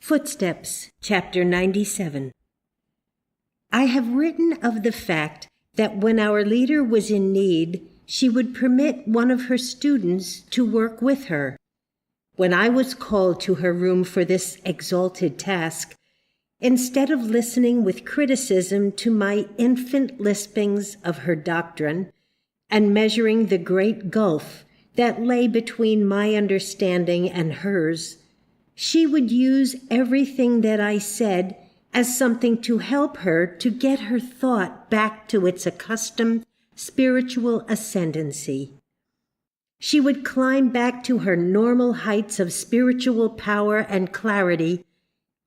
Footsteps, Chapter 97. I have written of the fact that when our leader was in need, she would permit one of her students to work with her. When I was called to her room for this exalted task, instead of listening with criticism to my infant lispings of her doctrine and measuring the great gulf that lay between my understanding and hers, she would use everything that I said as something to help her to get her thought back to its accustomed spiritual ascendancy. She would climb back to her normal heights of spiritual power and clarity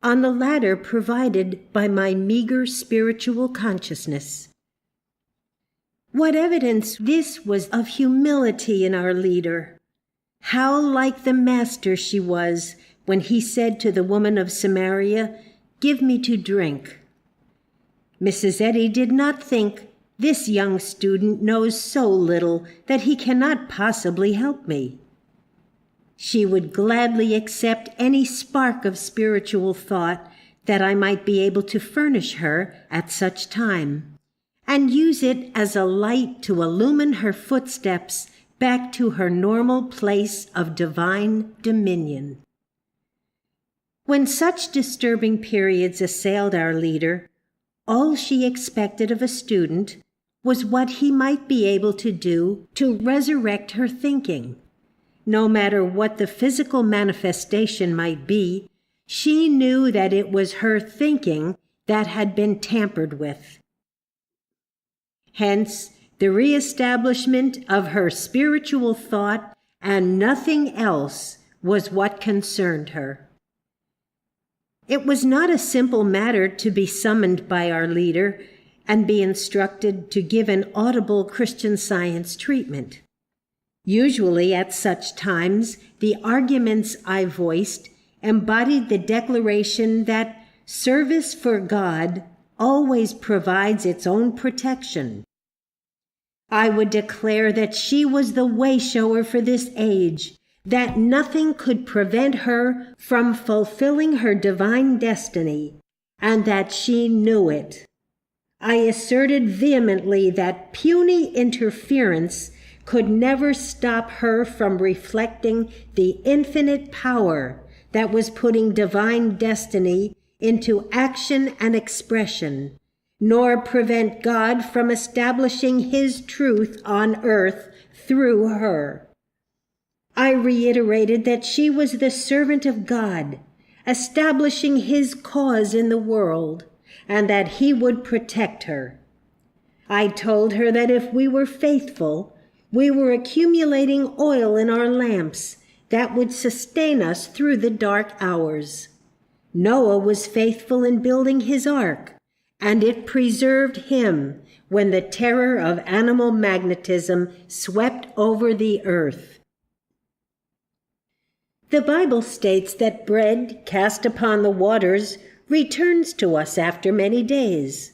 on the ladder provided by my meager spiritual consciousness. What evidence this was of humility in our leader! How like the Master she was when he said to the woman of Samaria, "Give me to drink." Mrs. Eddy did not think, "This young student knows so little that he cannot possibly help me." She would gladly accept any spark of spiritual thought that I might be able to furnish her at such time, and use it as a light to illumine her footsteps back to her normal place of divine dominion. When such disturbing periods assailed our leader, all she expected of a student was what he might be able to do to resurrect her thinking. No matter what the physical manifestation might be, she knew that it was her thinking that had been tampered with. Hence, the reestablishment of her spiritual thought and nothing else was what concerned her. It was not a simple matter to be summoned by our leader and be instructed to give an audible Christian Science treatment. Usually at such times, the arguments I voiced embodied the declaration that service for God always provides its own protection. I would declare that she was the way-shower for this age, that nothing could prevent her from fulfilling her divine destiny, and that she knew it. I asserted vehemently that puny interference could never stop her from reflecting the infinite power that was putting divine destiny into action and expression, nor prevent God from establishing His truth on earth through her. I reiterated that she was the servant of God, establishing His cause in the world, and that He would protect her. I told her that if we were faithful, we were accumulating oil in our lamps that would sustain us through the dark hours. Noah was faithful in building his ark, and it preserved him when the terror of animal magnetism swept over the earth. The Bible states that bread cast upon the waters returns to us after many days.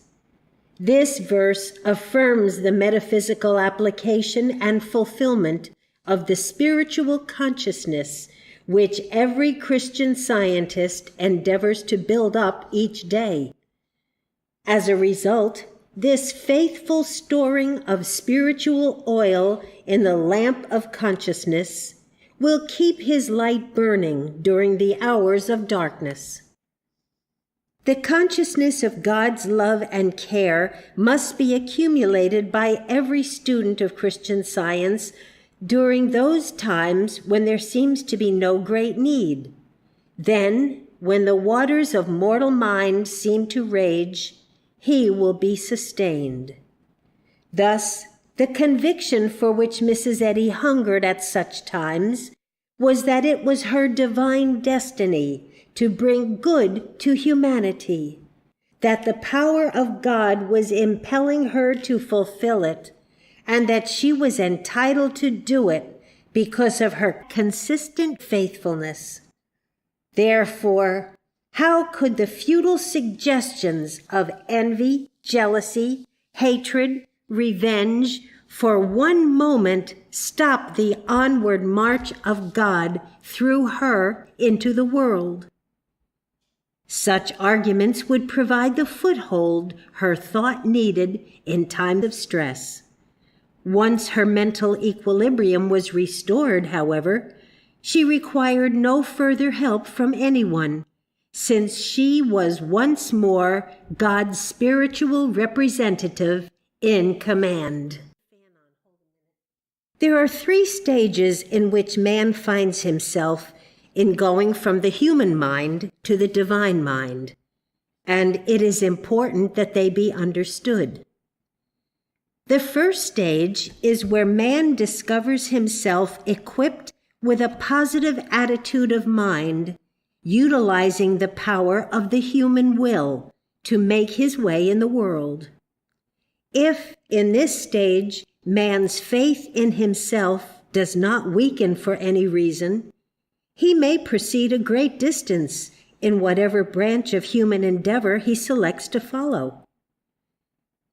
This verse affirms the metaphysical application and fulfillment of the spiritual consciousness which every Christian Scientist endeavors to build up each day. As a result, this faithful storing of spiritual oil in the lamp of consciousness will keep his light burning during the hours of darkness. The consciousness of God's love and care must be accumulated by every student of Christian Science during those times when there seems to be no great need. Then, when the waters of mortal mind seem to rage, he will be sustained. Thus, the conviction for which Mrs. Eddy hungered at such times was that it was her divine destiny to bring good to humanity, that the power of God was impelling her to fulfill it, and that she was entitled to do it because of her consistent faithfulness. Therefore, how could the futile suggestions of envy, jealousy, hatred, revenge, for one moment stop the onward march of God through her into the world? Such arguments would provide the foothold her thought needed in times of stress. Once her mental equilibrium was restored, however, she required no further help from anyone, since she was once more God's spiritual representative in command. There are 3 stages in which man finds himself in going from the human mind to the divine mind, and it is important that they be understood. The first stage is where man discovers himself equipped with a positive attitude of mind, utilizing the power of the human will to make his way in the world. If, in this stage, man's faith in himself does not weaken for any reason, he may proceed a great distance in whatever branch of human endeavor he selects to follow.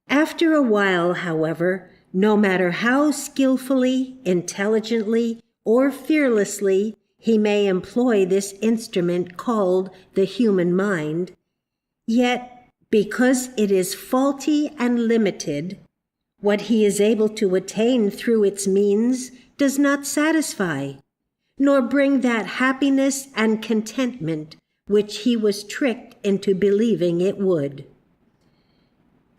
After a while, however, no matter how skillfully, intelligently, or fearlessly he may employ this instrument called the human mind, yet, because it is faulty and limited, what he is able to attain through its means does not satisfy, nor bring that happiness and contentment which he was tricked into believing it would.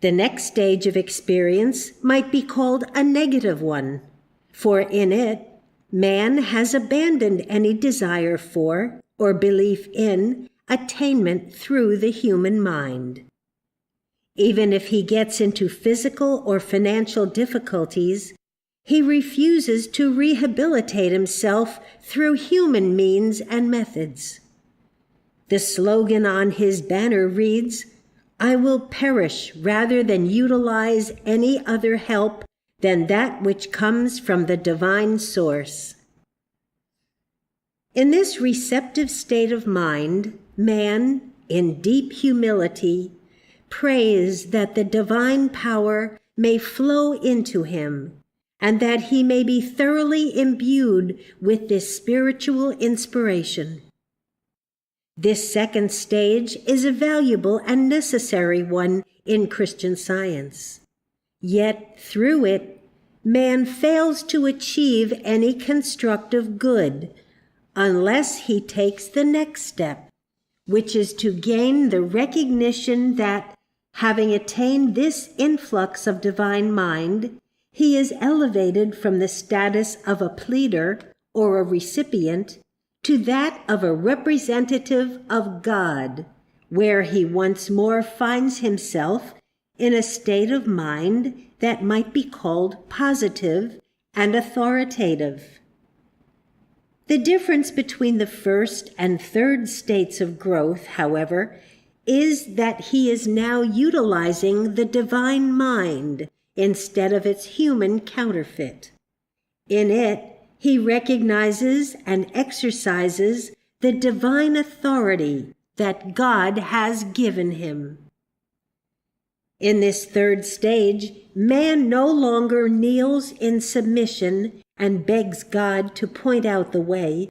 The next stage of experience might be called a negative one, for in it, man has abandoned any desire for or belief in attainment through the human mind. Even if he gets into physical or financial difficulties, he refuses to rehabilitate himself through human means and methods. The slogan on his banner reads, "I will perish rather than utilize any other help than that which comes from the divine source." In this receptive state of mind, man, in deep humility, prays that the divine power may flow into him, and that he may be thoroughly imbued with this spiritual inspiration. This second stage is a valuable and necessary one in Christian Science. Yet, through it, man fails to achieve any constructive good unless he takes the next step, which is to gain the recognition that, having attained this influx of divine mind, he is elevated from the status of a pleader or a recipient to that of a representative of God, where he once more finds himself in a state of mind that might be called positive and authoritative. The difference between the first and third states of growth, however, is that he is now utilizing the divine mind instead of its human counterfeit. In it, he recognizes and exercises the divine authority that God has given him. In this third stage, man no longer kneels in submission and begs God to point out the way,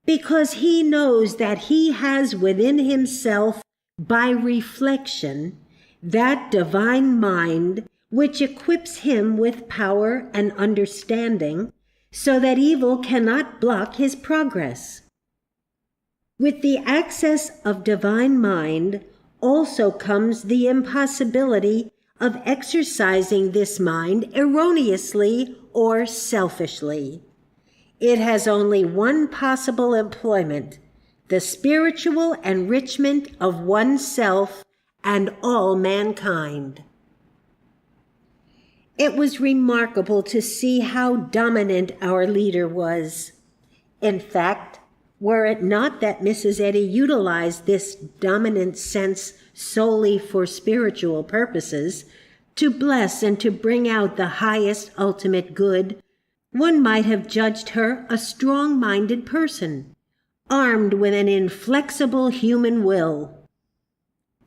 because he knows that he has within himself, by reflection, that divine mind which equips him with power and understanding, so that evil cannot block his progress. With the access of divine mind also comes the impossibility of exercising this mind erroneously or selfishly. It has only one possible employment: the spiritual enrichment of oneself and all mankind. It was remarkable to see how dominant our leader was. In fact, were it not that Mrs. Eddy utilized this dominant sense solely for spiritual purposes, to bless and to bring out the highest ultimate good, one might have judged her a strong-minded person, armed with an inflexible human will.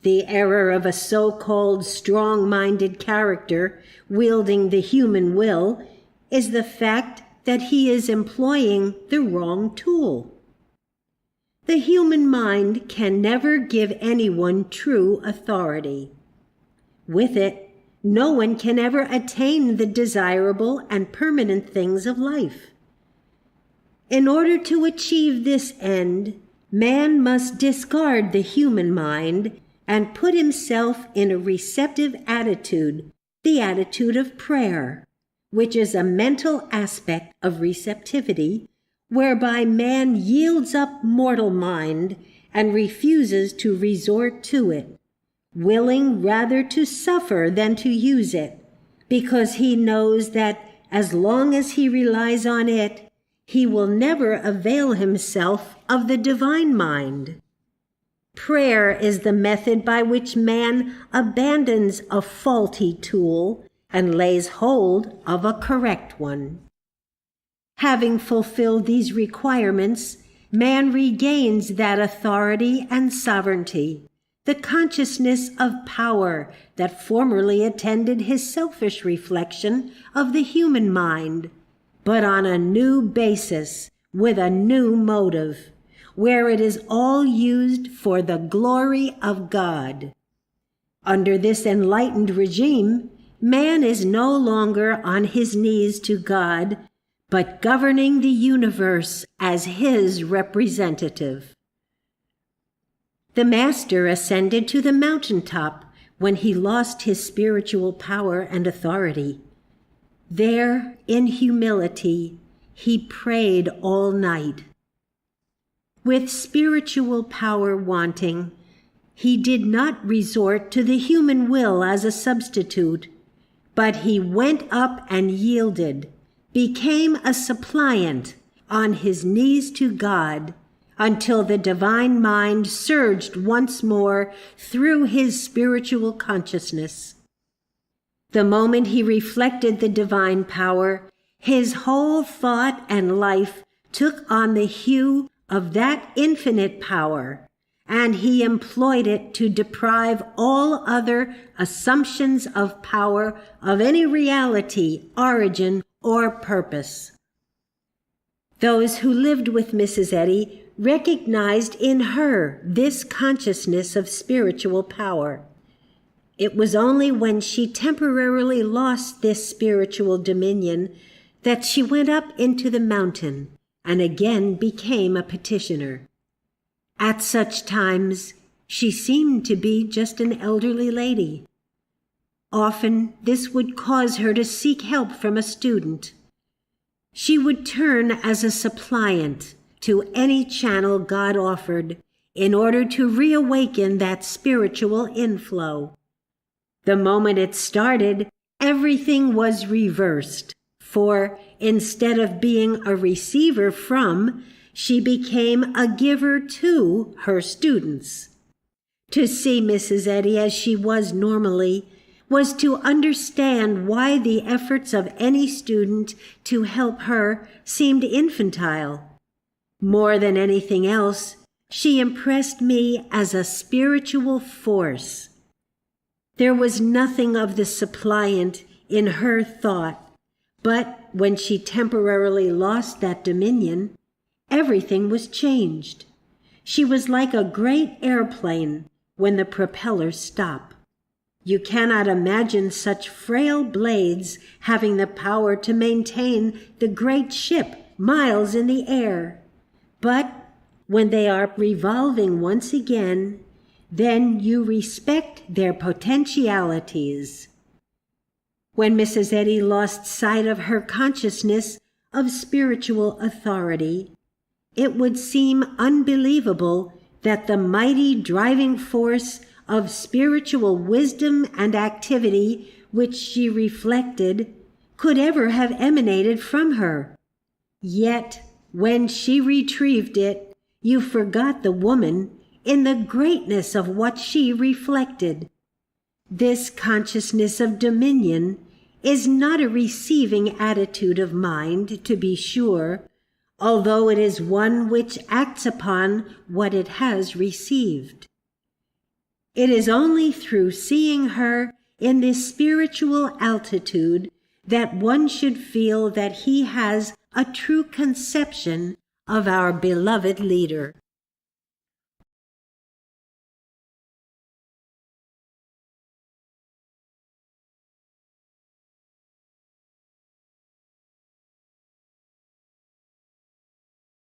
The error of a so-called strong-minded character wielding the human will is the fact that he is employing the wrong tool. The human mind can never give anyone true authority. With it, no one can ever attain the desirable and permanent things of life. In order to achieve this end, man must discard the human mind and put himself in a receptive attitude, the attitude of prayer, which is a mental aspect of receptivity, whereby man yields up mortal mind and refuses to resort to it, willing rather to suffer than to use it, because he knows that as long as he relies on it, he will never avail himself of the divine mind. Prayer is the method by which man abandons a faulty tool and lays hold of a correct one. Having fulfilled these requirements, man regains that authority and sovereignty, the consciousness of power that formerly attended his selfish reflection of the human mind, but on a new basis, with a new motive, where it is all used for the glory of God. Under this enlightened regime, man is no longer on his knees to God, but governing the universe as his representative. The Master ascended to the mountaintop when he lost his spiritual power and authority. There, in humility, he prayed all night. With spiritual power wanting, he did not resort to the human will as a substitute, but he went up and yielded, became a suppliant on his knees to God, until the divine mind surged once more through his spiritual consciousness. The moment he reflected the divine power, his whole thought and life took on the hue of that infinite power, and he employed it to deprive all other assumptions of power of any reality, origin, or purpose. Those who lived with Mrs. Eddy recognized in her this consciousness of spiritual power. It was only when she temporarily lost this spiritual dominion that she went up into the mountain and again became a petitioner. At such times, she seemed to be just an elderly lady. Often, this would cause her to seek help from a student. She would turn as a suppliant to any channel God offered in order to reawaken that spiritual inflow. The moment it started, everything was reversed, for instead of being a receiver from, she became a giver to her students. To see Mrs. Eddy as she was normally was to understand why the efforts of any student to help her seemed infantile. More than anything else, she impressed me as a spiritual force. There was nothing of the suppliant in her thought, but when she temporarily lost that dominion, everything was changed. She was like a great airplane when the propellers stop. You cannot imagine such frail blades having the power to maintain the great ship miles in the air. But when they are revolving once again, then you respect their potentialities. When Mrs. Eddy lost sight of her consciousness of spiritual authority, it would seem unbelievable that the mighty driving force of spiritual wisdom and activity which she reflected could ever have emanated from her. Yet, when she retrieved it, you forgot the woman in the greatness of what she reflected. This consciousness of dominion is not a receiving attitude of mind, to be sure, although it is one which acts upon what it has received. It is only through seeing her in this spiritual altitude that one should feel that he has a true conception of our beloved leader.